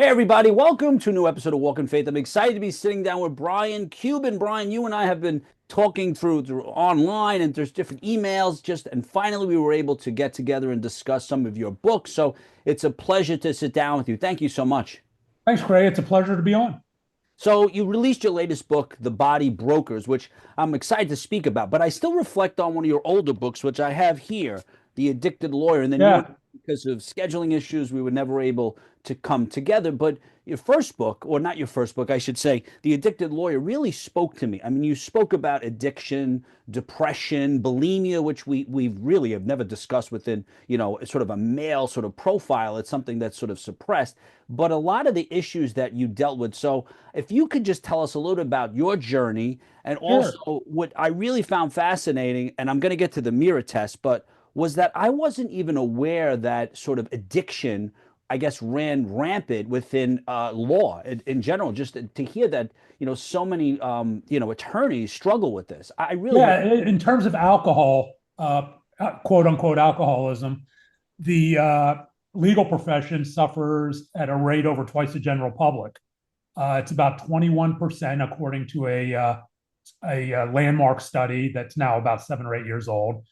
Hey, everybody, welcome to a new episode of Walk in Faith. I'm excited to be sitting down with Brian Cuban. Brian, you and I have been talking through online, and there's different emails, and finally we were able to get together and discuss some of your books. So it's a pleasure to sit down with you. Thank you so much. Thanks, Craig. It's a pleasure to be on. So you released your latest book, The Body Brokers, which I'm excited to speak about, but I still reflect on one of your older books, which I have here, The Addicted Lawyer. And then you and Yeah, because of scheduling issues, we were never able to come together. But your first book, or not your first book, I should say, The Addicted Lawyer, really spoke to me. I mean, you spoke about addiction, depression, bulimia, which we really have never discussed within, sort of a male sort of profile. It's something that's sort of suppressed, but a lot of the issues that you dealt with. So if you could just tell us a little bit about your journey, and sure. also what I really found fascinating, and I'm going to get to the mirror test, but was that I wasn't even aware that sort of addiction, I guess, ran rampant within law in general. Just to hear that, so many, attorneys struggle with this. I really Yeah, had. in terms of alcohol, quote unquote alcoholism, the legal profession suffers at a rate over twice the general public. It's about 21%, according to a landmark study that's now about 7 or 8 years old.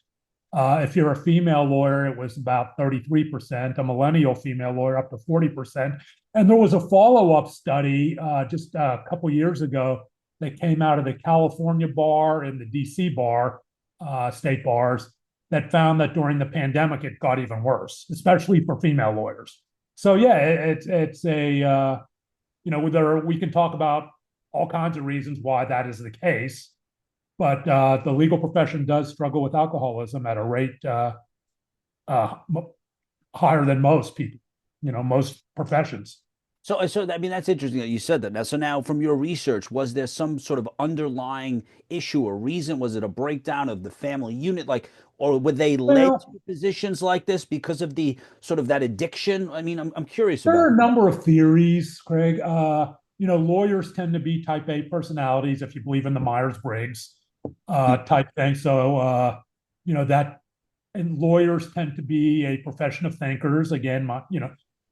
If you're a female lawyer, it was about 33%, a millennial female lawyer up to 40%. And there was a follow-up study just a couple years ago that came out of the California bar and the DC bar, state bars, that found that during the pandemic, it got even worse, especially for female lawyers. So yeah, it's a we can talk about all kinds of reasons why that is the case, but the legal profession does struggle with alcoholism at a rate uh, higher than most people, most professions. So I mean, that's interesting that you said that. Now, from your research, was there some sort of underlying issue or reason? Was it a breakdown of the family unit, like, or were they led to Well, positions like this because of the sort of that addiction? I mean, I'm curious there about are a that. number of theories, Craig. Lawyers tend to be type A personalities if you believe in the Myers-Briggs type thing. So, that, and lawyers tend to be a profession of thinkers. Again,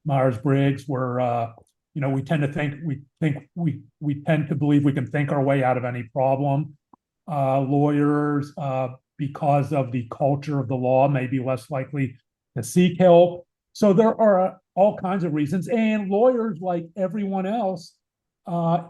Myers-Briggs, where we tend to we tend to believe we can think our way out of any problem. Lawyers, because of the culture of the law, may be less likely to seek help. So there are all kinds of reasons, and lawyers, like everyone else, uh,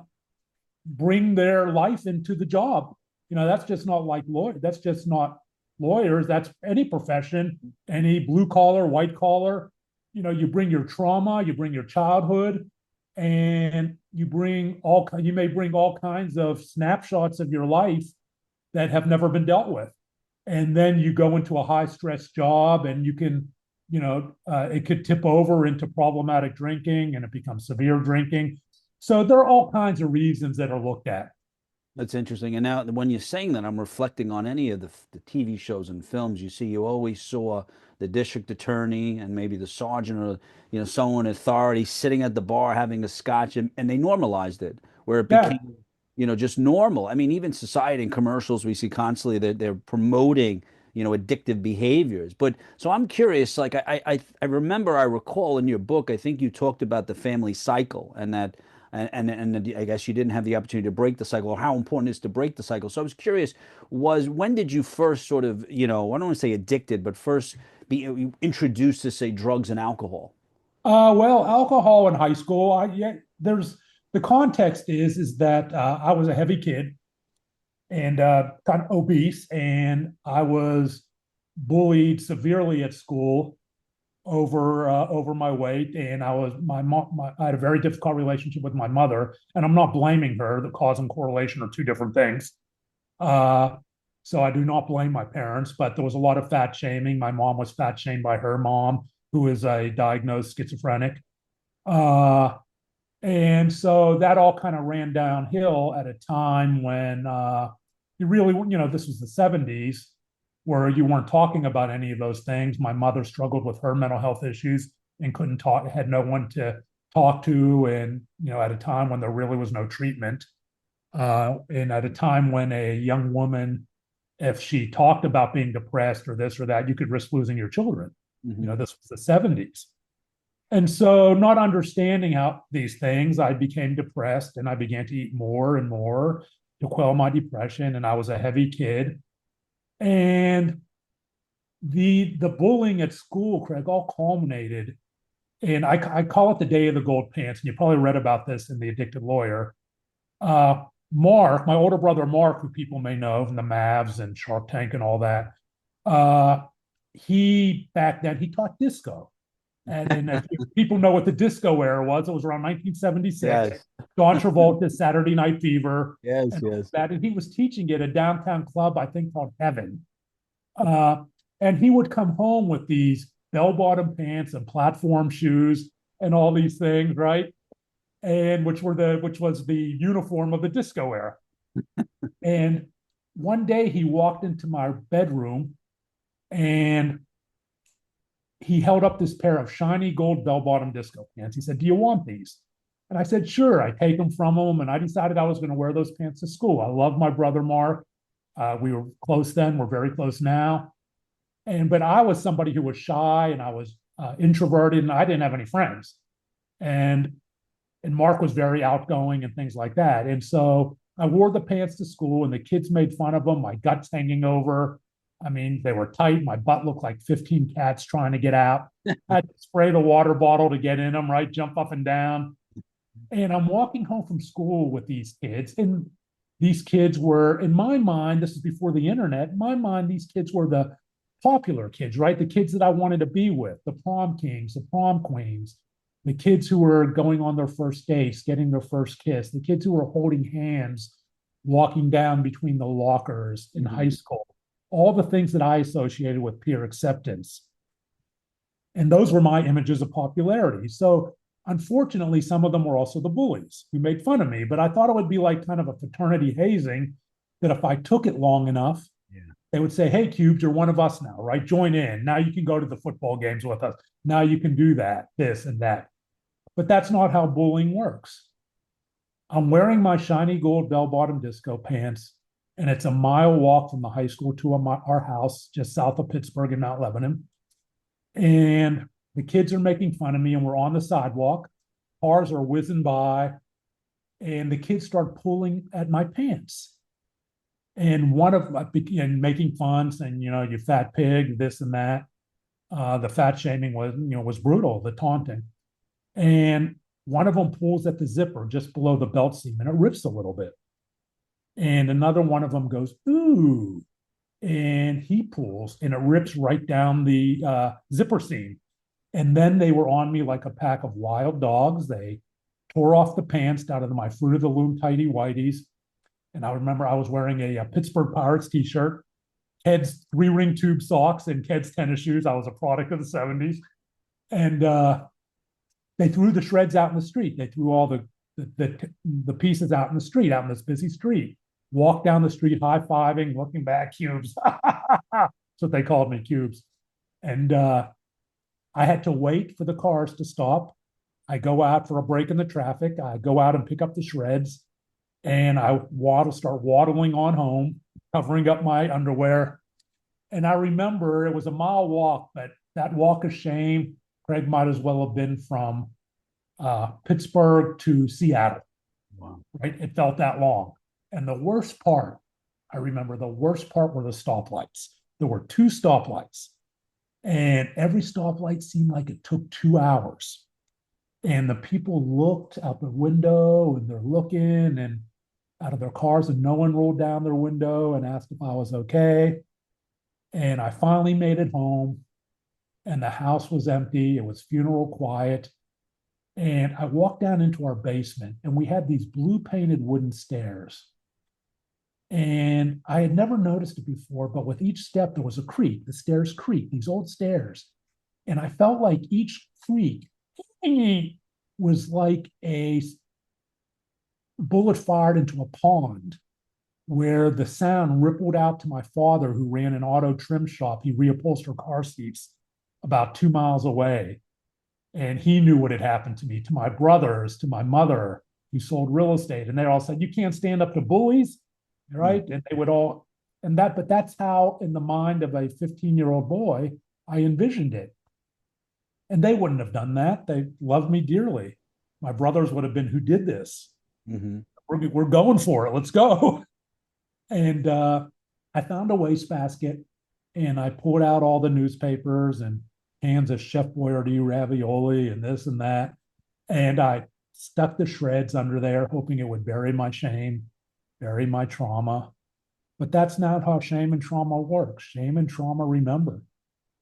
bring their life into the job. That's just not like lawyer. That's just not lawyers. That's any profession, any blue collar, white collar. You bring your trauma, you bring your childhood, and you may bring all kinds of snapshots of your life that have never been dealt with. And then you go into a high stress job, and you can, it could tip over into problematic drinking, and it becomes severe drinking. So there are all kinds of reasons that are looked at. That's interesting. And now, when you're saying that, I'm reflecting on any of the TV shows and films you see. You always saw the district attorney and maybe the sergeant, or someone in authority sitting at the bar having a scotch, and they normalized it where it Yeah. became, just normal. I mean, even society and commercials we see constantly, they're promoting, addictive behaviors. But so I'm curious, like I recall in your book, I think you talked about the family cycle, and that and I guess you didn't have the opportunity to break the cycle, or how important it is to break the cycle. So I was curious, was when did you first sort of, I don't want to say addicted, but first be introduced to, say, drugs and alcohol? Well, alcohol in high school. Yeah, there's the context is that I was a heavy kid and kind of obese, and I was bullied severely at school over my weight, and I had a very difficult relationship with my mother, and I'm not blaming her. The cause and correlation are two different things. Uh, so I do not blame my parents, but there was a lot of fat shaming. My mom was fat shamed by her mom, who is a diagnosed schizophrenic. Uh, and so that all kind of ran downhill at a time when you really, this was the 70s, where you weren't talking about any of those things. My mother struggled with her mental health issues and couldn't talk, had no one to talk to. And, at a time when there really was no treatment. And at a time when a young woman, if she talked about being depressed or this or that, you could risk losing your children. Hmm. This was the 70s. And so, not understanding how these things, I became depressed and I began to eat more and more to quell my depression. And I was a heavy kid. And the bullying at school, Craig, all culminated. And I call it the day of the gold pants. And you probably read about this in The Addicted Lawyer. Mark, my older brother Mark, who people may know from the Mavs and Shark Tank and all that, uh, he back then he taught disco. And if people know what the disco era was, it was around 1976. Yes, John Travolta's Saturday Night Fever, yes, and yes. that. And he was teaching at a downtown club, I think called Heaven. Uh, and he would come home with these bell-bottom pants and platform shoes and all these things, right? And which was the uniform of the disco era. And one day he walked into my bedroom and he held up this pair of shiny gold bell-bottom disco pants. He said, "Do you want these?" And I said, "Sure." I take them from him, and I decided I was going to wear those pants to school. I love my brother Mark. We were close then. We're very close now. But I was somebody who was shy and I was introverted, and I didn't have any friends. And and Mark was very outgoing and things like that. And so I wore the pants to school, and the kids made fun of them. My guts hanging over. I mean, they were tight. My butt looked like 15 cats trying to get out. I had to spray the water bottle to get in them, right? Jump up and down. And I'm walking home from school with these kids. And these kids were, in my mind, this is before the internet, in my mind, these kids were the popular kids, right? The kids that I wanted to be with, the prom kings, the prom queens, the kids who were going on their first dates, getting their first kiss, the kids who were holding hands, walking down between the lockers in high school, all the things that I associated with peer acceptance. And those were my images of popularity. So unfortunately, some of them were also the bullies who made fun of me, but I thought it would be like kind of a fraternity hazing that if I took it long enough, Yeah. they would say, "Hey, Cubes, you're one of us now, right? Join in. Now you can go to the football games with us. Now you can do that, this and that." But that's not how bullying works. I'm wearing my shiny gold bell-bottom disco pants, and it's a mile walk from the high school to our house just south of Pittsburgh in Mount Lebanon. And the kids are making fun of me, and we're on the sidewalk. Cars are whizzing by, and the kids start pulling at my pants. And one of and making fun, saying, "You fat pig," this and that. The fat shaming was brutal, the taunting. And one of them pulls at the zipper just below the belt seam, and it rips a little bit. And another one of them goes, "Ooh," and he pulls, and it rips right down the zipper seam. And then they were on me like a pack of wild dogs. They tore off the pants out of my Fruit of the Loom tighty whities. And I remember I was wearing a Pittsburgh Pirates t-shirt, Ked's three-ring tube socks, and Ked's tennis shoes. I was a product of the 70s. And they threw the shreds out in the street. They threw all the pieces out in the street, out in this busy street. Walked down the street, high-fiving, looking back, Cubes. That's what they called me, Cubes. And I had to wait for the cars to stop. I go out for a break in the traffic. I go out and pick up the shreds, and I start waddling on home, covering up my underwear. And I remember it was a mile walk, but that walk of shame, Craig, might as well have been from Pittsburgh to Seattle. Wow. Right? It felt that long. And the worst part, I remember the worst part were the stoplights. There were two stoplights, and every stoplight seemed like it took 2 hours. And the people looked out the window, and they're looking and out of their cars, and no one rolled down their window and asked if I was okay. And I finally made it home, and the house was empty. It was funeral quiet. And I walked down into our basement, and we had these blue painted wooden stairs. And I had never noticed it before, but with each step, there was a creak. The stairs creaked, these old stairs. And I felt like each creak was like a bullet fired into a pond where the sound rippled out to my father, who ran an auto trim shop. He reupholstered car seats about 2 miles away. And he knew what had happened to me, to my brothers, to my mother, who sold real estate. And they all said, "You can't stand up to bullies," right? And they would all, but that's how, in the mind of a 15-year-old boy, I envisioned it. And they wouldn't have done that. They loved me dearly. My brothers would have been, who did this? Hmm. We're going for it. Let's go. And I found a wastebasket and I pulled out all the newspapers and cans of Chef Boyardee ravioli and this and that. And I stuck the shreds under there, hoping it would bury my shame, bury my trauma. But that's not how shame and trauma works. Shame and trauma remember.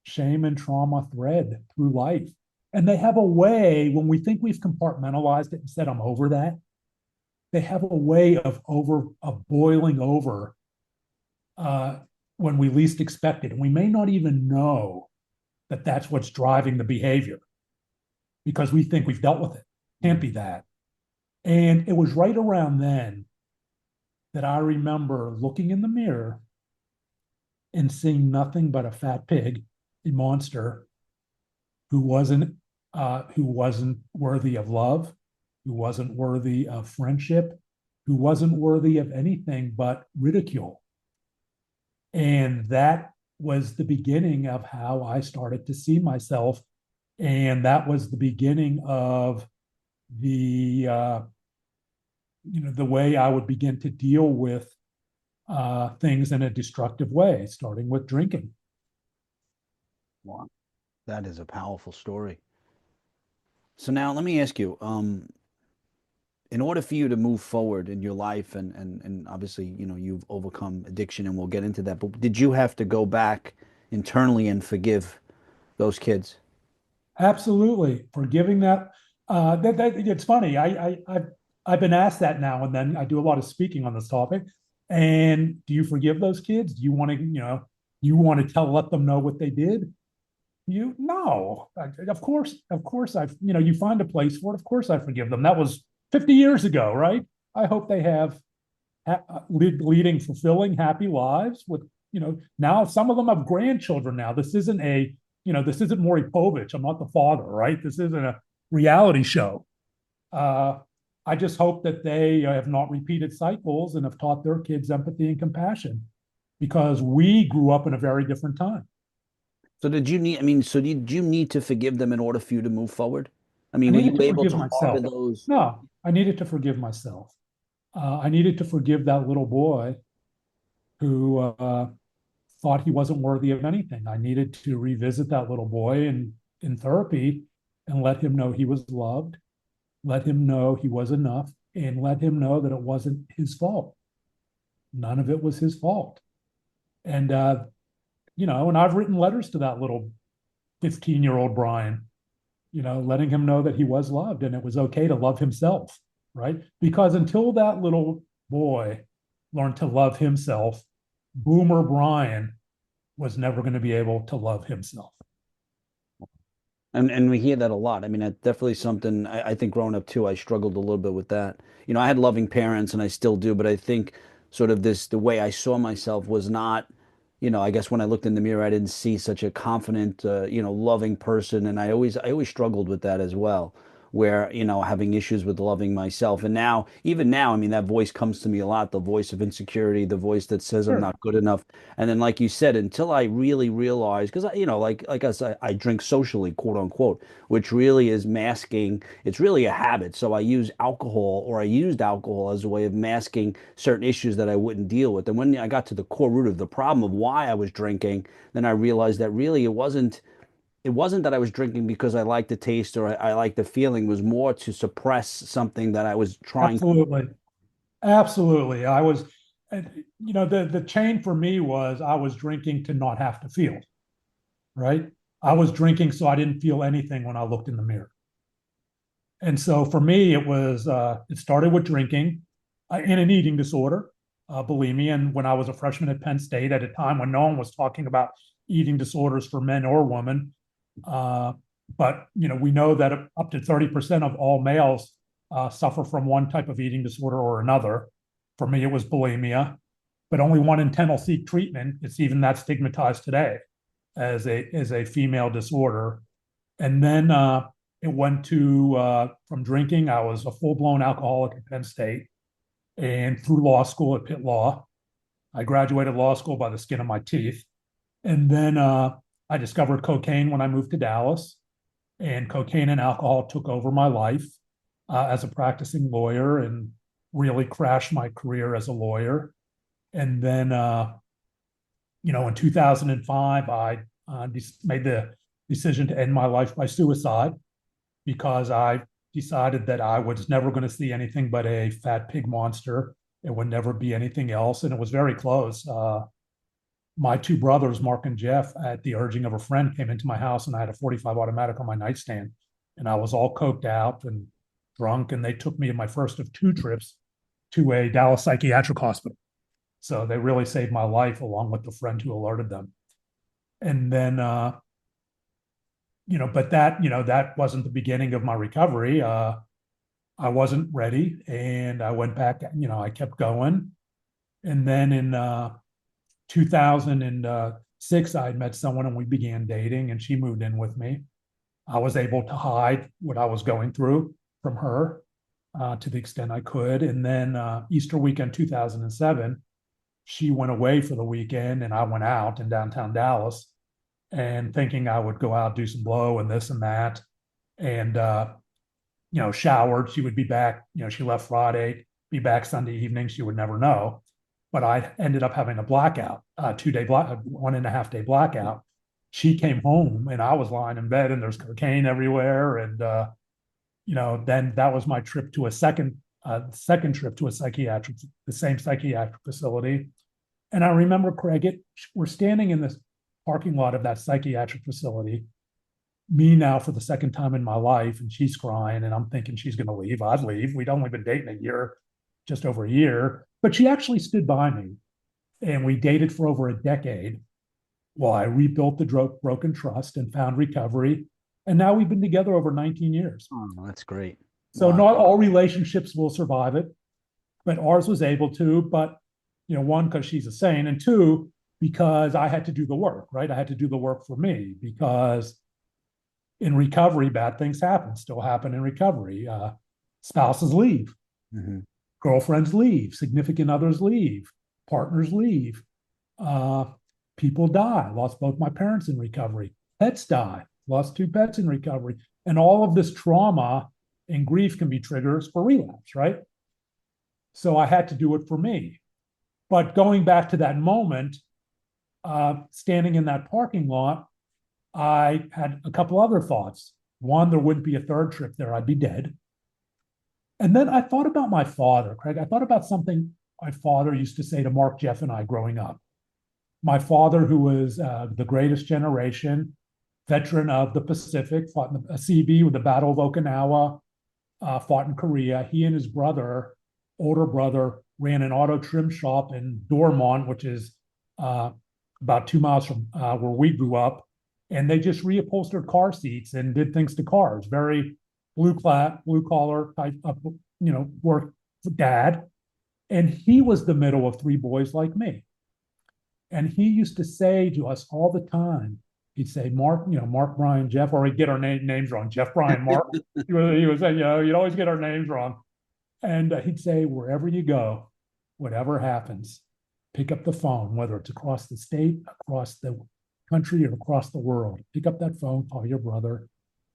Shame and trauma thread through life. And they have a way, when we think we've compartmentalized it and said, I'm over that, they have a way of boiling over uh, when we least expect it. And we may not even know that that's what's driving the behavior because we think we've dealt with it. Can't be that. And it was right around then that I remember looking in the mirror and seeing nothing but a fat pig, a monster who wasn't worthy of love, who wasn't worthy of friendship, who wasn't worthy of anything but ridicule. And that was the beginning of how I started to see myself. And that was the beginning of the the way I would begin to deal with things in a destructive way, starting with drinking. Wow, that is a powerful story. So now let me ask you, in order for you to move forward in your life and obviously, you've overcome addiction and we'll get into that, but did you have to go back internally and forgive those kids? Absolutely, forgiving that. It's funny. I've been asked that now and then. I do a lot of speaking on this topic. And do you forgive those kids? Do you want to, let them know what they did? You no, of course, you find a place for it. Of course, I forgive them. That was 50 years ago, right? I hope they have leading fulfilling, happy lives with, now some of them have grandchildren now. This isn't Maury Povich. I'm not the father, right? This isn't a reality show. Uh, I just hope that they have not repeated cycles and have taught their kids empathy and compassion because we grew up in a very different time. So did you need, I mean, so did you need to forgive them in order for you to move forward? I I mean, were needed you to able forgive to harbor myself. those? No, I needed to forgive myself. I needed to forgive that little boy who thought he wasn't worthy of anything. I needed to revisit that little boy in therapy and let him know he was loved, let him know he was enough, and let him know that it wasn't his fault. None of it was his fault. And, and I've written letters to that little 15-year-old Brian, letting him know that he was loved and it was okay to love himself, right? Because until that little boy learned to love himself, Boomer Brian was never going to be able to love himself. And we hear that a lot. I mean, that's definitely something I think growing up too, I struggled a little bit with that. I had loving parents and I still do, but I think sort of the way I saw myself was not, I guess when I looked in the mirror, I didn't see such a confident, loving person. And I always struggled with that as well, where, having issues with loving myself. And now, even now, I mean, that voice comes to me a lot, the voice of insecurity, the voice that says I'm Sure, not good enough. And then, like you said, until I really realized, because like us, I drink socially, quote unquote, which really is masking. It's really a habit. So I use alcohol, or I used alcohol as a way of masking certain issues that I wouldn't deal with. And when I got to the core root of the problem of why I was drinking, then I realized that really it wasn't that I was drinking because I liked the taste or I liked the feeling. It was more to suppress something that I was trying to. absolutely. Absolutely. I was, the chain for me was I was drinking to not have to feel, right? I was drinking so I didn't feel anything when I looked in the mirror. And so for me, it started with drinking and an eating disorder, bulimia. And when I was a freshman at Penn State at a time when no one was talking about eating disorders for men or women. Uh, but, we know that up to 30% of all males suffer from one type of eating disorder or another. For me, it was bulimia, but only 1 in 10 will seek treatment. It's even that stigmatized today as a female disorder. And then it went to from drinking. I was a full blown alcoholic at Penn State and through law school at Pitt Law. I graduated law school by the skin of my teeth. And then I discovered cocaine when I moved to Dallas. and cocaine and alcohol took over my life as a practicing lawyer and really crashed my career as a lawyer. And then, in 2005, I made the decision to end my life by suicide because I decided that I was never going to see anything but a fat pig monster. It would never be anything else. And it was very close. My two brothers, Mark and Jeff, at the urging of a friend, came into my house and I had a 45 automatic on my nightstand. And I was all coked out and drunk. And they took me in my first of two trips to a Dallas psychiatric hospital. So they really saved my life along with the friend who alerted them. And then, but that wasn't the beginning of my recovery. I wasn't ready and I went back, I kept going. And then in 2006, I had met someone and we began dating and she moved in with me. I was able to hide what I was going through from her to the extent I could. And then Easter weekend 2007, she went away for the weekend and I went out in downtown Dallas and thinking I would go out, do some blow and this and that. And, showered. She would be back. She left Friday, be back Sunday evening. She would never know. But I ended up having a blackout, 2 day black, 1.5 day blackout. She came home and I was lying in bed and there's cocaine everywhere. And, then that was my trip to a second trip to the same psychiatric facility. And I remember, Craig, we're standing in this parking lot of that psychiatric facility, me now for the second time in my life, and she's crying, and I'm thinking she's going to leave. I'd leave. We'd only been dating a year, just over a year, but she actually stood by me, and we dated for over a decade while I rebuilt the broken trust and found recovery. And now we've been together over 19 years. Oh, that's great. So Wow. not all relationships will survive it, but ours was able to. But one, because she's a saint, and two, because I had to do the work, right? I had to do the work for me because in recovery, bad things happen, still happen in recovery. Spouses leave, Mm-hmm. girlfriends leave, significant others leave, partners leave, people die. Lost both my parents in recovery. Pets die. Lost two pets in recovery. And all of this trauma and grief can be triggers for relapse, right? So I had to do it for me. But going back to that moment, standing in that parking lot, I had a couple other thoughts. One, there wouldn't be a third trip there, I'd be dead. And then I thought about my father, Craig. I thought about something my father used to say to Mark, Jeff, and I growing up. My father, who was the greatest generation, veteran of the Pacific, fought in the CB with the Battle of Okinawa, fought in Korea. He and his older brother, ran an auto trim shop in Dormont, which is about 2 miles from where we grew up. And they just reupholstered car seats and did things to cars. Very blue collar type of, work dad. And he was the middle of three boys like me. And he used to say to us all the time, he'd say, Mark, Mark, Brian, Jeff, or he'd get our names wrong. Jeff, Brian, Mark. He would say, you'd always get our names wrong. And he'd say, wherever you go, whatever happens, pick up the phone, whether it's across the state, across the country, or across the world. Pick up that phone, call your brother,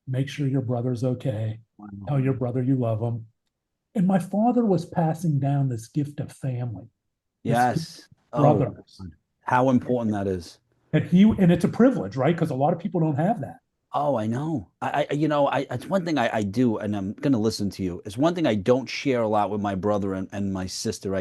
make sure your brother's okay, tell your brother you love him. And my father was passing down this gift of family, Yes. Oh, brothers. how important that is. And it's a privilege, right? Because a lot of people don't have that. Oh, I know. It's one thing I do, and I'm going to listen to you. It's one thing I don't share a lot with my brother and my sister.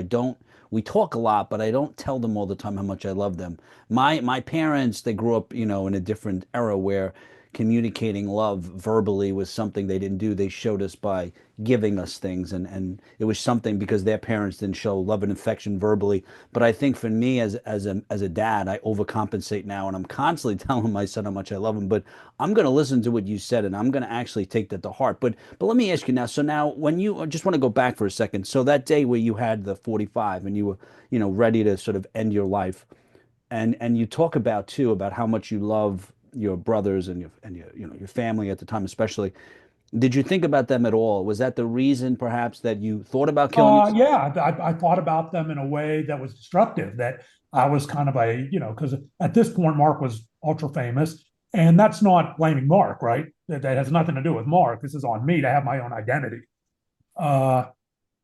We talk a lot, but I don't tell them all the time how much I love them. My parents, they grew up, in a different era where communicating love verbally was something they didn't do. They showed us by giving us things, and it was something because their parents didn't show love and affection verbally. But I think for me as a dad, I overcompensate now, and I'm constantly telling my son how much I love him. But I'm going to listen to what you said, and I'm going to actually take that to heart. But let me ask you now. So now, when I just want to go back for a second. So that day where you had the 45, and you were, ready to sort of end your life, and you talk about too about how much you love your brothers and your family at the time, especially. Did you think about them at all? Was that the reason, perhaps, that you thought about killing yourself? Yeah, I thought about them in a way that was destructive. That I was kind of because at this point Mark was ultra famous. And that's not blaming Mark, right? That has nothing to do with Mark. This is on me to have my own identity. Uh,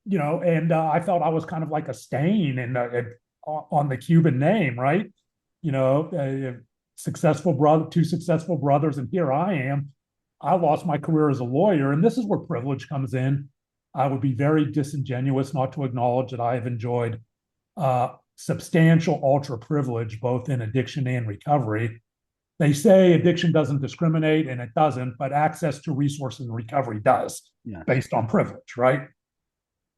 and I felt I was kind of like a stain on the Cuban name, right? You know, successful brother, two successful brothers, and here I am. I lost my career as a lawyer, and this is where privilege comes in. I would be very disingenuous not to acknowledge that I have enjoyed substantial ultra privilege, both in addiction and recovery. They say addiction doesn't discriminate, and it doesn't, but access to resources and recovery does, Yeah. based on privilege, right?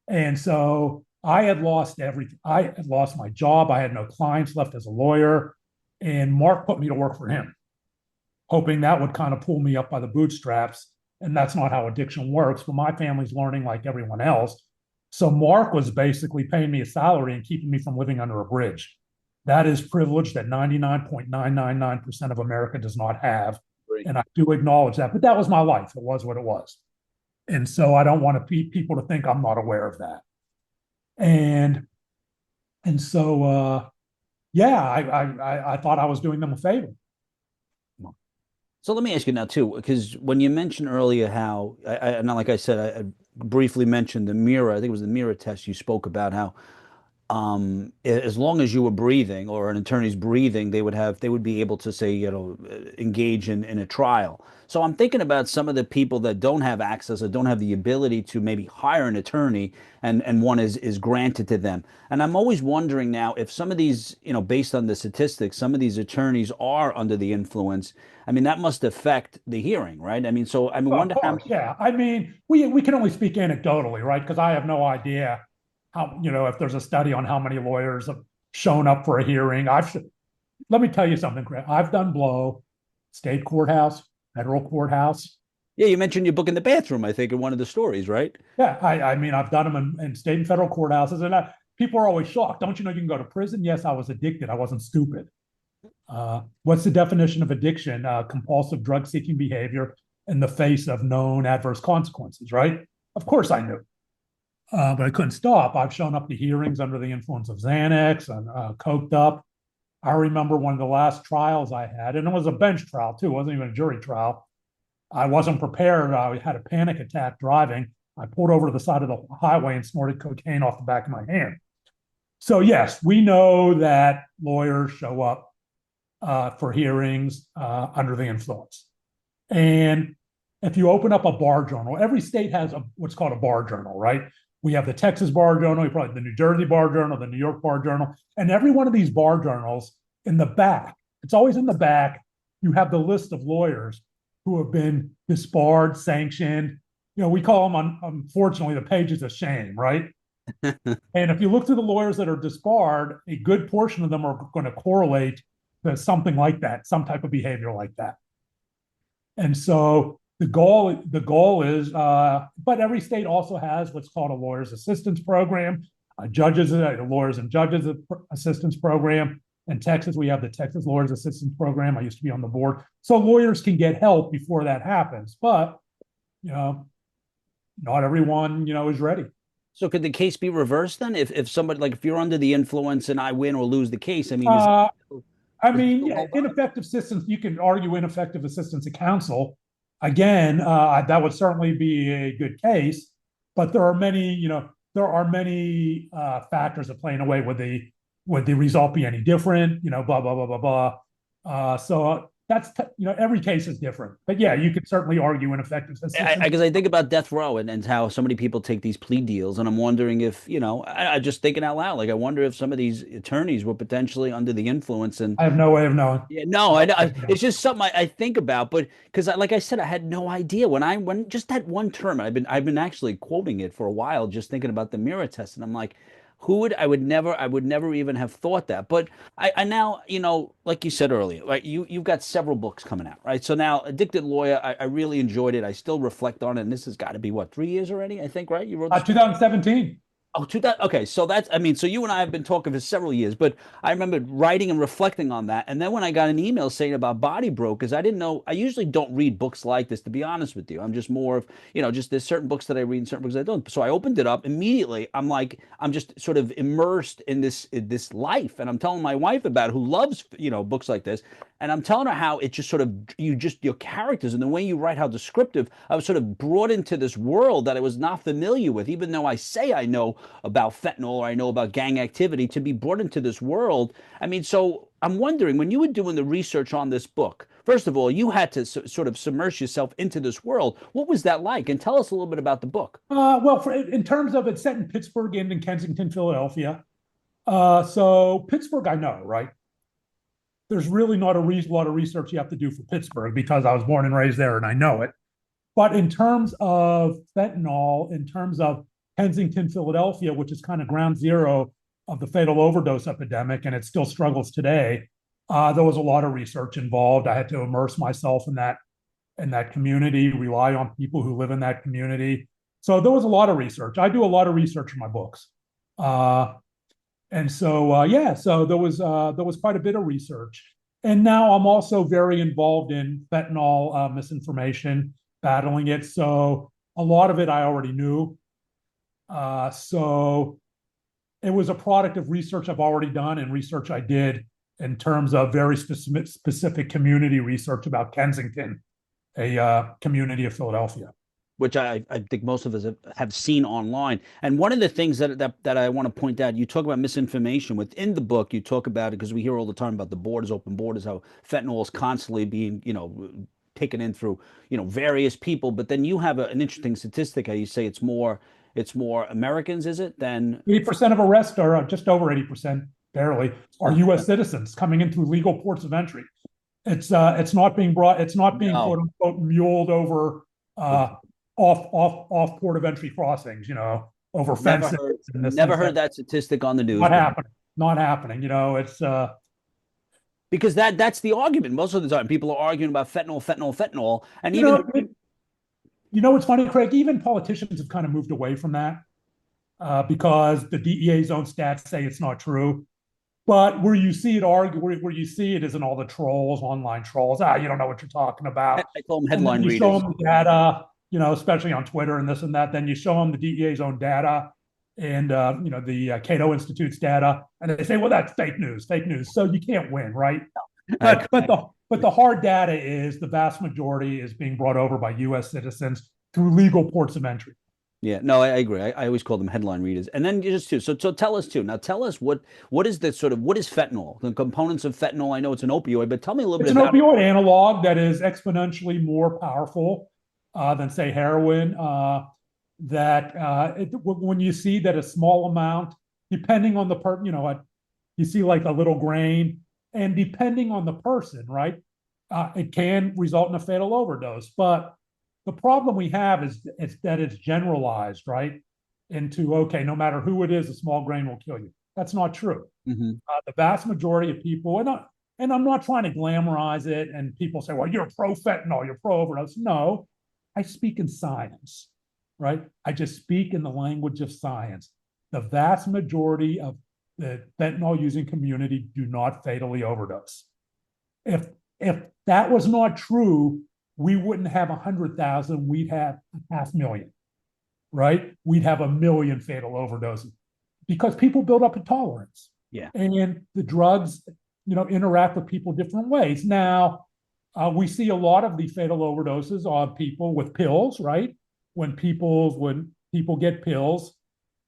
And so I had lost everything. I had lost my job. I had no clients left as a lawyer. And Mark put me to work for him, hoping that would kind of pull me up by the bootstraps. And that's not how addiction works. But my family's learning like everyone else. So Mark was basically paying me a salary and keeping me from living under a bridge. That is privilege that 99.999% of America does not have. Great. And I do acknowledge that. But that was my life. It was what it was. And so I don't want people to think I'm not aware of that. And and so yeah, I thought I was doing them a favor. So let me ask you now too, because when you mentioned earlier how, not like I said, I briefly mentioned the mirror. I think it was the mirror test you spoke about how as long as you were breathing or an attorney's breathing, they would be able to say, engage in a trial. So I'm thinking about some of the people that don't have access or don't have the ability to maybe hire an attorney and one is granted to them. And I'm always wondering now if some of these, based on the statistics, some of these attorneys are under the influence. I mean, that must affect the hearing, right? I mean, so I mean, Well, of wonder how course, yeah. I mean, we can only speak anecdotally, right? Because I have no idea how, if there's a study on how many lawyers have shown up for a hearing. Let me tell you something, Chris. I've done blow, state courthouse, federal courthouse. yeah, you mentioned your book in the bathroom, I think, in one of the stories, right? Yeah, I mean, I've done them in state and federal courthouses, and people are always shocked. Don't you know you can go to prison? Yes, I was addicted. I wasn't stupid. What's the definition of addiction? Compulsive drug-seeking behavior in the face of known adverse consequences, right? Of course I knew, but I couldn't stop. I've shown up to hearings under the influence of Xanax and coked up. I remember one of the last trials I had, and it was a bench trial too. It wasn't even a jury trial. I wasn't prepared. I had a panic attack driving. I pulled over to the side of the highway and snorted cocaine off the back of my hand. So yes, we know that lawyers show up for hearings under the influence. And if you open up a bar journal, every state has what's called a bar journal, right? We have the Texas Bar Journal, you probably the New Jersey Bar Journal, the New York Bar Journal, and every one of these bar journals in the back, it's always in the back, you have the list of lawyers who have been disbarred, sanctioned. We call them, unfortunately, the pages of shame, right? And if you look through the lawyers that are disbarred, a good portion of them are going to correlate to something like that, some type of behavior like that. And so the goal is, but every state also has what's called a lawyer's assistance program, lawyers and judges assistance program. In Texas, we have the Texas Lawyers Assistance Program. I used to be on the board. So lawyers can get help before that happens. But, not everyone, is ready. So could the case be reversed then? If somebody like if you're under the influence and I win or lose the case, I mean, Yeah, ineffective assistance, you can argue ineffective assistance of counsel. Again, that would certainly be a good case, but there are many factors that play in a way. Would the result be any different? Blah blah blah blah blah. So that's every case is different, but yeah, you could certainly argue ineffective assistance. Because I think about death row and how so many people take these plea deals, and I'm wondering if, I just thinking out loud, like I wonder if some of these attorneys were potentially under the influence. And I have no way of knowing. yeah, no, it's just something I think about, but because like I said, I had no idea when just that one term, I've been actually quoting it for a while, just thinking about the mirror test, and I'm like, I would never even have thought that. But I now, like you said earlier, right? You've got several books coming out, right? So now, Addicted Lawyer, I really enjoyed it. I still reflect on it, and this has got to be what, 3 years already, I think, right? You wrote this. 2017. Oh, 2000. Okay, so I mean, so you and I have been talking for several years, but I remember writing and reflecting on that. And then when I got an email saying about Body Brokers, I didn't know. I usually don't read books like this, to be honest with you. I'm just more of, just there's certain books that I read and certain books I don't. So I opened it up immediately. I'm just sort of immersed in this life, and I'm telling my wife about it, who loves, books like this. And I'm telling her how it just sort of, you just, your characters and the way you write, how descriptive, I was sort of brought into this world that I was not familiar with, even though I say I know about fentanyl or I know about gang activity, to be brought into this world. I mean, so I'm wondering, when you were doing the research on this book, first of all, you had to sort of submerge yourself into this world. What was that like? And tell us a little bit about the book. Well, in terms of it's set in Pittsburgh and in Kensington, Philadelphia. So Pittsburgh, I know, right? There's really not lot of research you have to do for Pittsburgh because I was born and raised there and I know it. But in terms of fentanyl, in terms of Kensington, Philadelphia, which is kind of ground zero of the fatal overdose epidemic, and it still struggles today, there was a lot of research involved. I had to immerse myself in that community, rely on people who live in that community. So there was a lot of research. I do a lot of research in my books. And so yeah, so there was quite a bit of research. And now I'm also very involved in fentanyl misinformation, battling it. So a lot of it I already knew. So it was a product of research I've already done and research I did in terms of very specific community research about Kensington, a community of Philadelphia. Which I think most of us have seen online. And one of the things that I want to point out, you talk about misinformation within the book. You talk about it because we hear all the time about the borders, open borders, how fentanyl is constantly being, taken in through, various people. But then you have an interesting statistic. How you say it's more Americans, is it, than 80% of arrests are just over 80%, barely, are U.S. citizens coming in through legal ports of entry. It's not being brought. It's not being no. quote unquote muled over off port of entry crossings. Over Never fences heard, and this never and heard that. that statistic on the news, Not but happening. Not happening. It's because that's the argument most of the time. People are arguing about fentanyl, fentanyl, fentanyl, and you even know what's funny, Craig. Even politicians have kind of moved away from that because the DEA's own stats say it's not true. But where you see it argue, where you see it is in all the trolls, online trolls. You don't know what you're talking about. I call them And then headline you show readers. them the data, especially on Twitter and this and that. Then you show them the DEA's own data and the Cato Institute's data, and they say, "Well, that's fake news, fake news." So you can't win, right? I, But the hard data is the vast majority is being brought over by U.S. citizens through legal ports of entry. Yeah, no, I agree. I always call them headline readers. And then you just too. So tell us too. Now tell us what is the sort of what is fentanyl? The components of fentanyl. I know it's an opioid, but tell me a little It's bit an about it. opioid analog that is exponentially more powerful than, say, heroin. When you see that a small amount, depending on the you see like a little grain, and depending on the person, right, it can result in a fatal overdose. But the problem we have is that it's generalized, right, into okay, no matter who it is, a small grain will kill you. That's not true. Hmm. The vast majority of people, and I'm not trying to glamorize it, and people say, well, you're pro fentanyl, you're pro overdose. No, I speak in science, right? I just speak in the language of science. The vast majority of the fentanyl using community do not fatally overdose. If that was not true, we wouldn't have 100,000, we'd have 500,000, right? We'd have 1 million fatal overdoses because people build up a tolerance. Yeah. And the drugs, interact with people different ways. Now, we see a lot of the fatal overdoses on people with pills, right? When people get pills,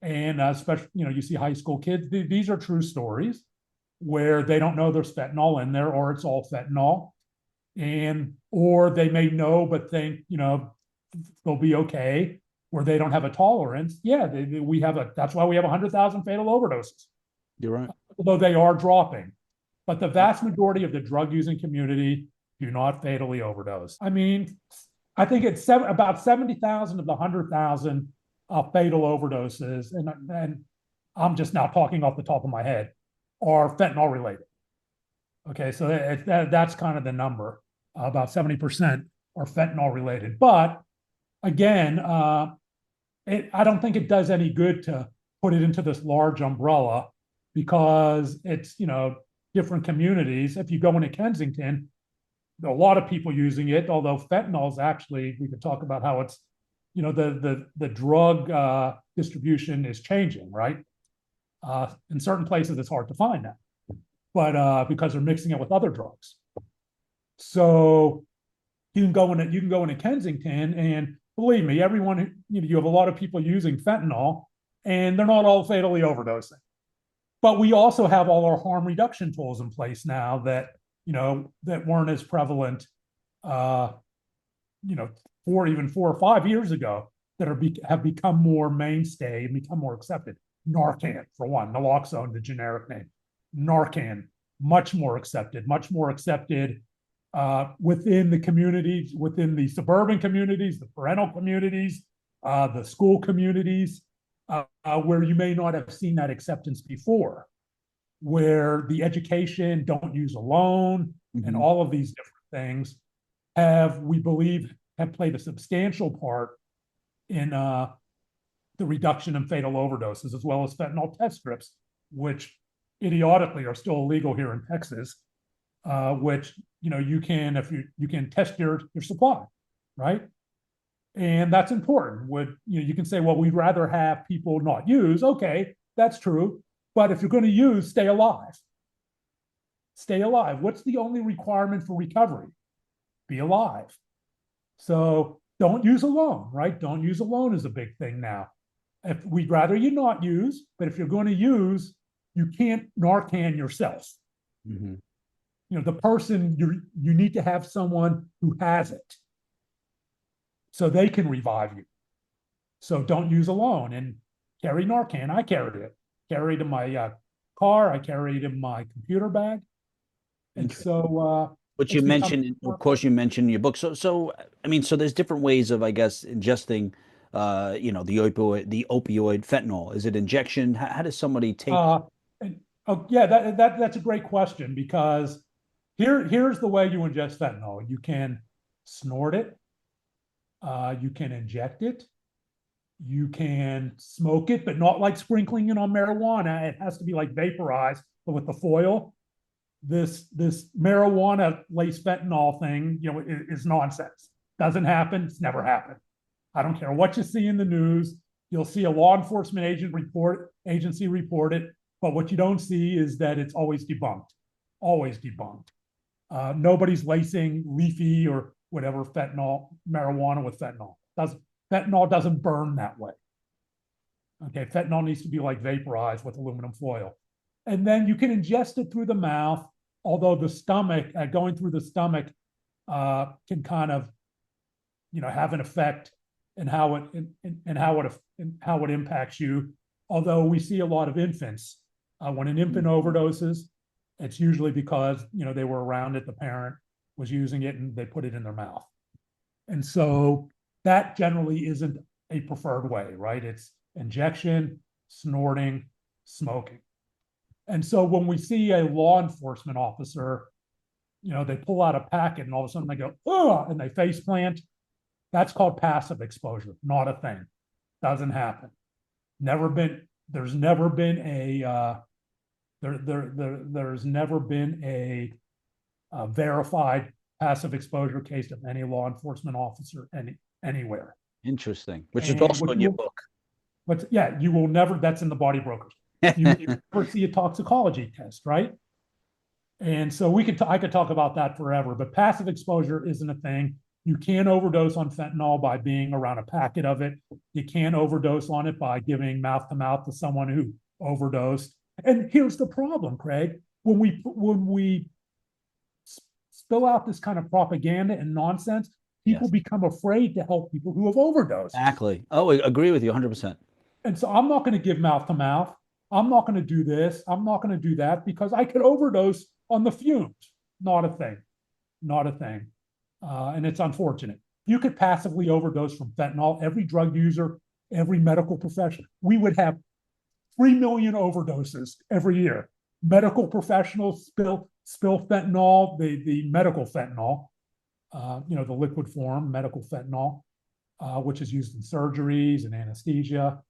and especially, you see high school kids. These are true stories where they don't know there's fentanyl in there, or it's all fentanyl, or they may know but think they'll be okay, where they don't have a tolerance. Yeah, that's why we have 100,000 fatal overdoses. You're right. Although they are dropping. But the vast majority of the drug using community do not fatally overdose. I mean, I think it's about 70,000 of the 100,000 fatal overdoses, and I'm just now talking off the top of my head, are fentanyl related. Okay, so that's kind of the number. About 70% are fentanyl related. But again, I don't think it does any good to put it into this large umbrella because it's, different communities. If you go into Kensington, there are a lot of people using it, although fentanyl is actually, we could talk about how it's, the drug distribution is changing, right? In certain places, it's hard to find that, but because they're mixing it with other drugs. So you can go into Kensington, and believe me, everyone, you have a lot of people using fentanyl, and they're not all fatally overdosing. But we also have all our harm reduction tools in place now that weren't as prevalent, uh, you know, 4 or 5 years ago, that have become more mainstay and become more accepted. Narcan, for one, naloxone, the generic name. Narcan, much more accepted within the communities, within the suburban communities, the parental communities, the school communities, where you may not have seen that acceptance before, where the education, don't use alone, and Hmm. all of these different things we believe, have played a substantial part in the reduction in fatal overdoses, as well as fentanyl test strips, which idiotically are still illegal here in Texas. Which you can, if you can test your supply, right? And that's important. You can say, well, we'd rather have people not use. Okay, that's true. But if you're going to use, stay alive. Stay alive. What's the only requirement for recovery? Be alive. So don't use alone, right? Don't use alone is a big thing now. If we'd rather you not use, but if you're going to use, you can't Narcan yourself. Hmm. The person, you need to have someone who has it so they can revive you. So don't use alone, and carry Narcan. I carried in my car. I carried in my computer bag. And Interesting. so But you it's become mentioned, more of course, you mentioned in your book. So I mean, so there's different ways of, I guess, ingesting, the opioid fentanyl. Is it injection? How does somebody take? uh, and, oh yeah, that's a great question, because here's the way you ingest fentanyl. You can snort it, you can inject it, you can smoke it, but not like sprinkling it on marijuana. It has to be like vaporized, but with the foil. This marijuana laced fentanyl thing, is nonsense. Doesn't happen. It's never happened. I don't care what you see in the news. You'll see a law enforcement agency report it, but what you don't see is that it's always debunked. Always debunked. Nobody's lacing leafy or whatever marijuana with fentanyl. Fentanyl doesn't burn that way. Okay, fentanyl needs to be like vaporized with aluminum foil. And then you can ingest it through the mouth, although the stomach, going through the stomach, can kind of, have an effect in how it impacts you. Although we see a lot of infants, when an infant overdoses, it's usually because they were around it, the parent was using it, and they put it in their mouth. And so that generally isn't a preferred way, right? It's injection, snorting, smoking. And so when we see a law enforcement officer, they pull out a packet and all of a sudden they go, oh, and they face plant. That's called passive exposure, not a thing. Doesn't happen. Never been, there's never been a, there's never been a verified passive exposure case of any law enforcement officer anywhere. Interesting, which is And also in your book. you will never, that's in the body brokers. You never see a toxicology test, right? And so I could talk about that forever, but passive exposure isn't a thing. You can overdose on fentanyl by being around a packet of it. You can overdose on it by giving mouth to mouth to someone who overdosed. And here's the problem, Craig. When we spill out this kind of propaganda and nonsense, people Yes, become afraid to help people who have overdosed. exactly. Oh, I agree with you 100%. And so I'm not going to give mouth to mouth. I'm not going to do this. I'm not going to do that, because I could overdose on the fumes. Not a thing. Not a thing. And it's unfortunate. You could passively overdose from fentanyl. Every drug user, every medical professional, we would have 3 million overdoses every year. Medical professionals spill fentanyl, the medical fentanyl, the liquid form, medical fentanyl, which is used in surgeries and anesthesia.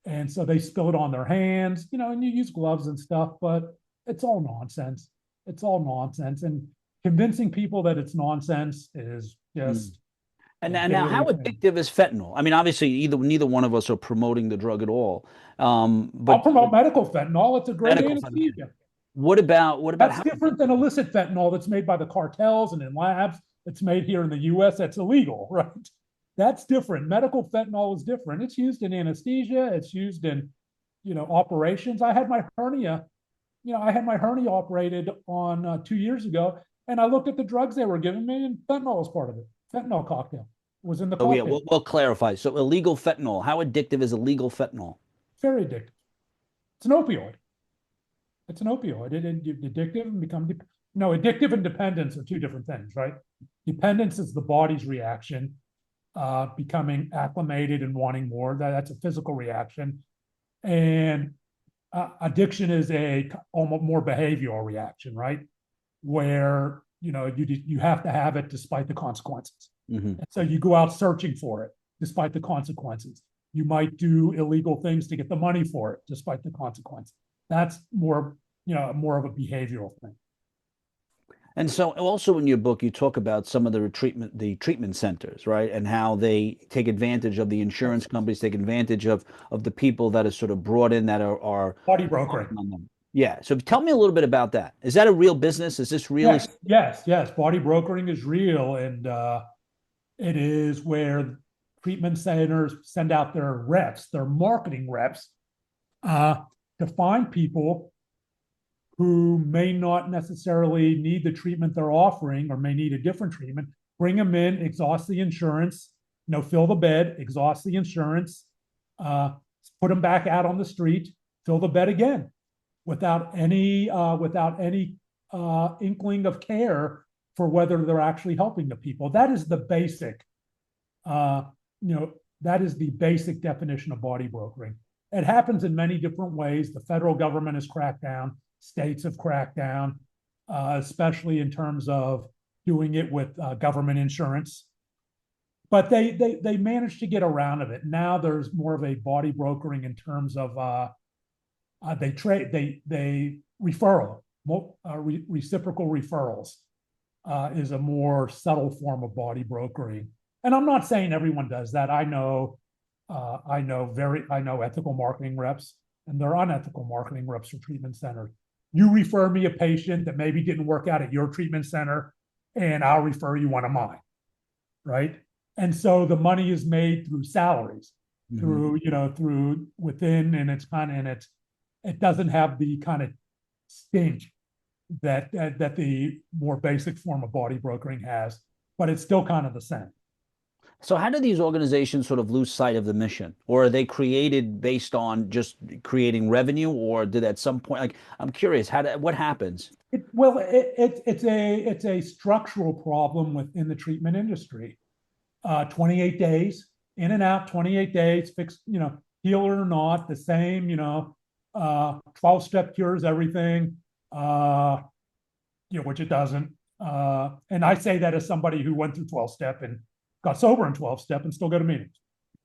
And so they spill it on their hands, and you use gloves and stuff, but it's all nonsense. It's all nonsense. And convincing people that it's nonsense is Mm. just And a now, how daily thing. addictive is fentanyl? I mean, obviously, neither one of us are promoting the drug at all. I'll But promote medical fentanyl. It's a great medical fentanyl. anesthesia. what about That's how? different than illicit fentanyl that's made by the cartels and in labs. It's made here in the US. That's illegal, right? That's different. Medical fentanyl is different. It's used in anesthesia. It's used in, operations. I had my hernia operated on 2 years ago, and I looked at the drugs they were giving me, and fentanyl was part of it. Fentanyl cocktail was in the Oh yeah, cocktail. we'll clarify. So illegal fentanyl. How addictive is illegal fentanyl? Very addictive. It's an opioid. It's an opioid. It's addictive and no, addictive and dependence are two different things, right? Dependence is the body's reaction, becoming acclimated and wanting more. That's a physical reaction, and addiction is a almost more behavioral reaction, right? Where you have to have it despite the consequences. Hmm. And so you go out searching for it despite the consequences. You might do illegal things to get the money for it despite the consequences. That's more of a behavioral thing. And so also in your book, you talk about some of the treatment centers, right? And how they take advantage of the insurance Yes. companies, take advantage of the people that are sort of brought in that are Body brokering. on them. Yeah. So tell me a little bit about that. Is that a real business? Is this really? Yes. Body brokering is real, and it is where treatment centers send out their reps, their marketing reps, uh, to find people who may not necessarily need the treatment they're offering or may need a different treatment, bring them in, exhaust the insurance, fill the bed, exhaust the insurance, uh, put them back out on the street, fill the bed again without any inkling of care for whether they're actually helping the people. That is the basic, uh, you know, that is the basic definition of body brokering. It happens in many different ways. The federal government has cracked down. States have cracked down, especially in terms of doing it with government insurance. But they managed to get around of it. Now there's more of a body brokering in terms of they referral, reciprocal referrals is a more subtle form of body brokering. And I'm not saying everyone does that. I know ethical marketing reps, and they're unethical marketing reps for treatment centers. You refer me a patient that maybe didn't work out at your treatment center, and I'll refer you one of mine, right? And so the money is made through salaries, Mhm. through within, and it doesn't have the kind of stink that the more basic form of body brokering has, but it's still kind of the same. So how do these organizations sort of lose sight of the mission? Or are they created based on just creating revenue? Or did at some point, like, I'm curious, what happens? It's a structural problem within the treatment industry. 28 days in and out, 28 days, fixed, heal or not, the same, 12-step cures everything, which it doesn't. And I say that as somebody who went through 12-step and got sober in 12-step and still go to meetings.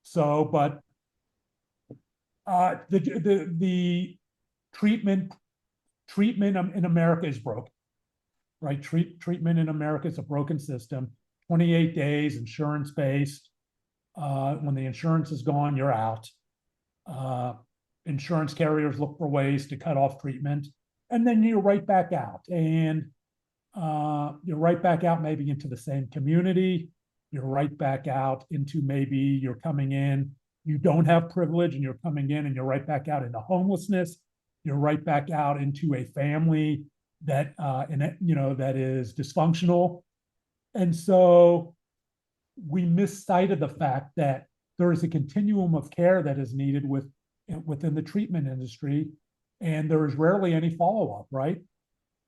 So, but the treatment in America is broken, right? Treatment in America is a broken system. 28 days, insurance based. When the insurance is gone, you're out. Insurance carriers look for ways to cut off treatment, and then you're right back out. And you're right back out maybe into the same community. You're right back out into maybe you're coming in, you don't have privilege, and you're coming in and you're right back out into homelessness. You're right back out into a family that is dysfunctional. And so we miss sight of the fact that there is a continuum of care that is needed within the treatment industry, and there is rarely any follow-up, right?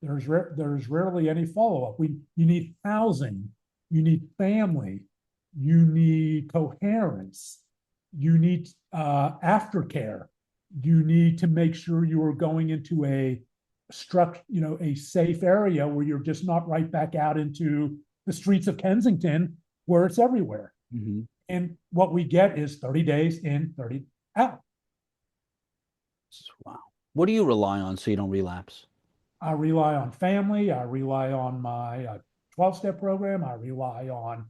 There's rarely any follow-up. You need housing, you need family, you need coherence, you need aftercare, you need to make sure you are going into a safe area where you're just not right back out into the streets of Kensington where it's everywhere. Mhm. And what we get is 30 days in, 30 out. Wow. What do you rely on so you don't relapse? I rely on family. I rely on my 12-step program. I rely on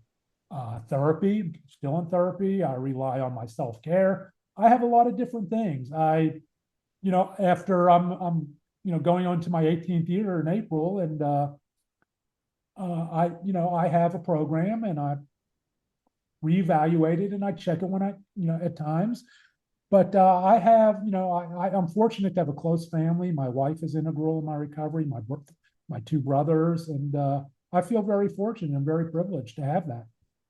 therapy, still in therapy. I rely on my self-care. I have a lot of different things. After I'm going on to my 18th year in April, and I have a program, and I reevaluate it, and I check it when at times. But I'm fortunate to have a close family. My wife is integral in my recovery. My two brothers, and I feel very fortunate and very privileged to have that,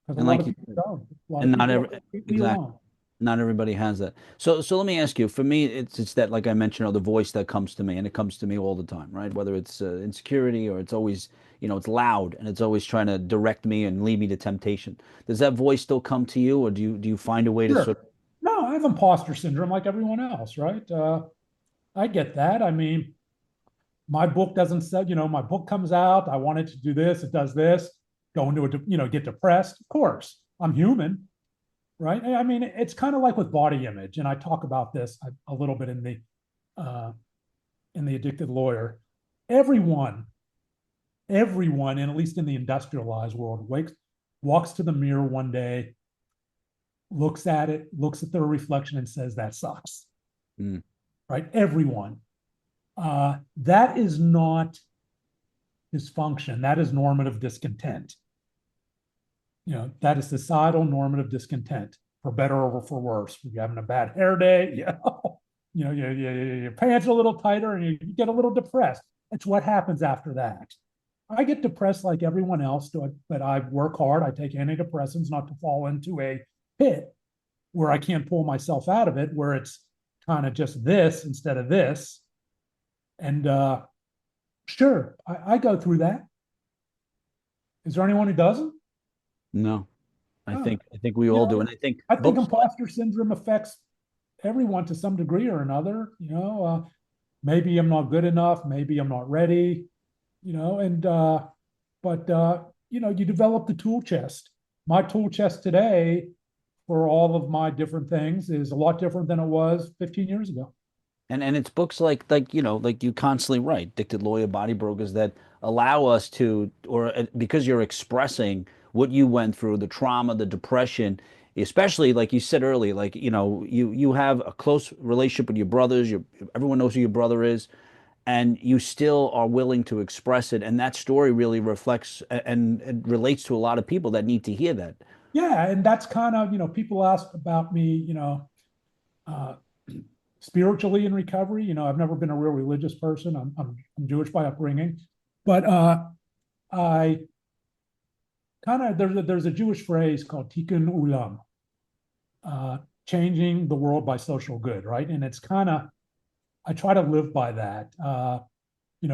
because a And lot like of you people don't. A lot of and not people are every completely exactly. alone. Not everybody has that. So let me ask you. For me, it's that, like I mentioned, the voice that comes to me, and it comes to me all the time, right? Whether it's insecurity, or it's always, it's loud, and it's always trying to direct me and lead me to temptation. Does that voice still come to you, or do you find a way to sort Sure. No, I have imposter syndrome like everyone else, right? I get that. I mean, my book doesn't say, my book comes out. I wanted to do this. It does this. Go into it, get depressed. Of course, I'm human, right? I mean, it's kind of like with body image, and I talk about this a little bit uh, in the Addicted Lawyer. Everyone, everyone, and at least in the industrialized world, walks to the mirror one day, looks at it, looks at their reflection, and says that sucks, of, right? Everyone. That is not dysfunction. That is normative discontent. That is societal normative discontent, for better or for worse. You're having a bad hair day, your pants are a little tighter, and you get a little depressed. It's what happens after that. I get depressed like everyone else, but I work hard. I take antidepressants not to fall into a pit where I can't pull myself out of it, where it's kind of just this instead of this. And sure, I go through that. Is there anyone who doesn't? no. I Oh, think I think we all do, and I think I think books like imposter syndrome affects everyone to some degree or another. Maybe I'm not good enough. Maybe I'm not ready. And but you develop the tool chest. My tool chest today for all of my different things is a lot different than it was 15 years ago. and it's books like you constantly write, Addicted Lawyer, Body Brokers, that allow us to, or because you're expressing what you went through, the trauma, the depression, especially like you said earlier, like you have a close relationship with your brothers, everyone knows who your brother is, and you still are willing to express it, and that story really reflects and it relates to a lot of people that need to hear that. Yeah, and that's kind of, people ask about me, uh, spiritually in recovery. I've never been a real religious person. I'm Jewish by upbringing, but I kind of there's a Jewish phrase called tikkun ulam, uh, changing the world by social good, right? And it's kind of I try to live by that.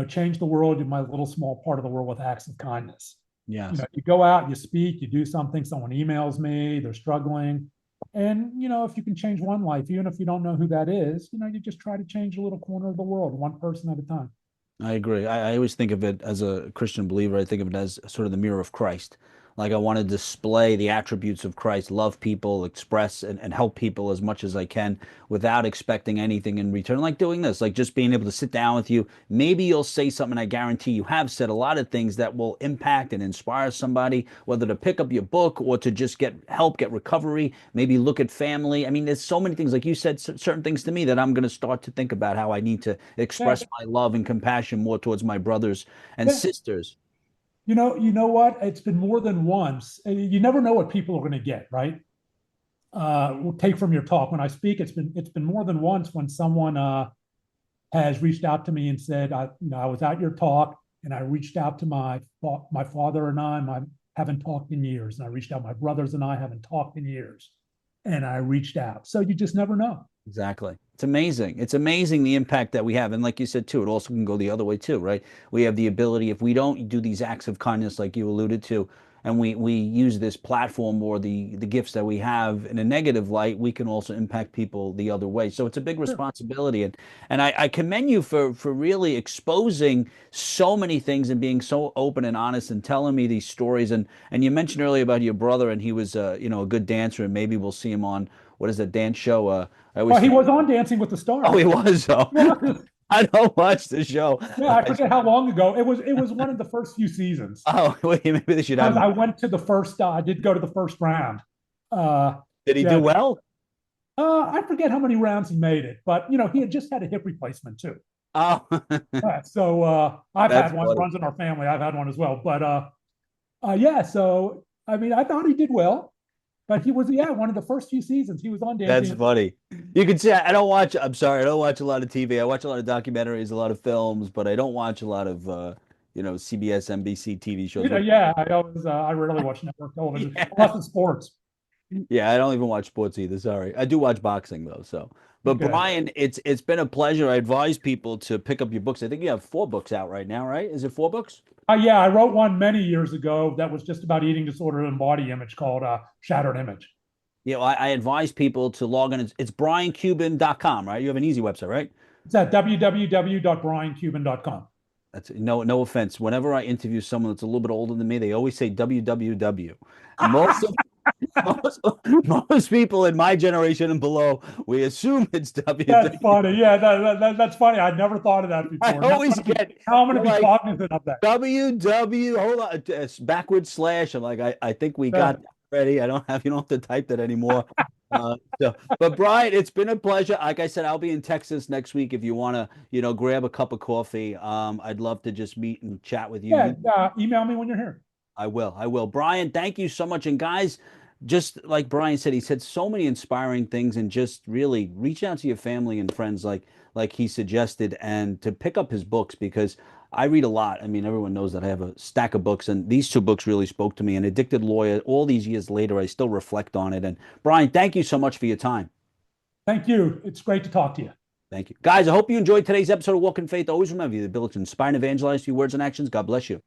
Change the world in my little small part of the world with acts of kindness. Yes. You go out, you speak, you do something. Someone emails me, they're struggling, and if you can change one life, even if you don't know who that is, you just try to change a little corner of the world, one person at a time. I agree. I always think of it as a Christian believer. I think of it as sort of the mirror of Christ. Like I want to display the attributes of Christ, love people, express and help people as much as I can without expecting anything in return. Like doing this, like just being able to sit down with you. Maybe you'll say something. I guarantee you have said a lot of things that will impact and inspire somebody, whether to pick up your book or to just get help, get recovery, maybe look at family. I mean, there's so many things. Like you said, certain things to me that I'm going to start to think about how I need to Yeah, express my love and compassion more towards my brothers and yeah. sisters. What? It's been more than once. You never know what people are going to get, right? We'll take from your talk. When I speak, it's been more than once when someone has reached out to me and said, I was at your talk, and I reached out to my father and I haven't talked in years, and I reached out, my brothers and I haven't talked in years, and I reached out. So you just never know. Exactly. It's amazing. It's amazing the impact that we have. And like you said too, it also can go the other way too, right? We have the ability, if we don't do these acts of kindness like you alluded to, and we use this platform or the gifts that we have in a negative light, we can also impact people the other way. So it's a big Sure. responsibility. And I commend you for really exposing so many things and being so open and honest and telling me these stories. And you mentioned earlier about your brother, and he was a good dancer, and maybe we'll see him on, what is that dance show? I always Well, he forget. was on Dancing with the Oh, he Stars. was. Oh, Well, I don't watch the show. yeah, I forget how long ago. It was one of the first few seasons. Oh, wait, maybe they should have Because him. I went to the first. I did go to the first round. Uh, Did he do yeah, well? I forget how many rounds he made it, but he had just had a hip replacement too. Oh, So I've that's had one, funny. runs in our family. I've had one as well. But yeah, so I mean, I thought he did well, but he was, yeah, one of the first few seasons he was on That's Dancing. funny. You can see I don't watch, I'm sorry, I don't watch a lot of TV. I watch a lot of documentaries, a lot of films, but I don't watch a lot of CBS, NBC TV shows. What Yeah, I rarely watch network television Yeah. unless it's sports. Yeah, I don't even watch sports either. Sorry. I do watch boxing though, so. But Okay. Brian, it's been a pleasure. I advise people to pick up your books. I think you have 4 books out right now, right? Is it 4 books? Yeah, I wrote one many years ago that was just about eating disorder and body image called Shattered Image. Well, I advise people to log in. It's briancuban.com, right? You have an easy website, right? It's at www.briancuban.com. That's no offense. Whenever I interview someone that's a little bit older than me, they always say www. Most of most, most people in my generation and below, we assume it's That's www. funny. Yeah, that's funny. I'd never thought of that I before. always get Now I'm going they're to be like cognizant of that. www. Hold on, it's backward slash. I'm like, I think we Yeah. got that already. I don't have you don't have to type that anymore. But Brian, it's been a pleasure. Like I said, I'll be in Texas next week if you want to, grab a cup of coffee. I'd love to just meet and chat with you. Yeah, email me when you're here. I will. I will. Brian, thank you so much. And guys, just like Brian said, he said so many inspiring things and just really reach out to your family and friends like he suggested and to pick up his books because I read a lot. I mean, everyone knows that I have a stack of books and these 2 books really spoke to me. An Addicted Lawyer, all these years later, I still reflect on it. And Brian, thank you so much for your time. Thank you. It's great to talk to you. Thank you. Guys, I hope you enjoyed today's episode of Walk in Faith. Always remember, the ability to inspire and evangelize through words and actions. God bless you.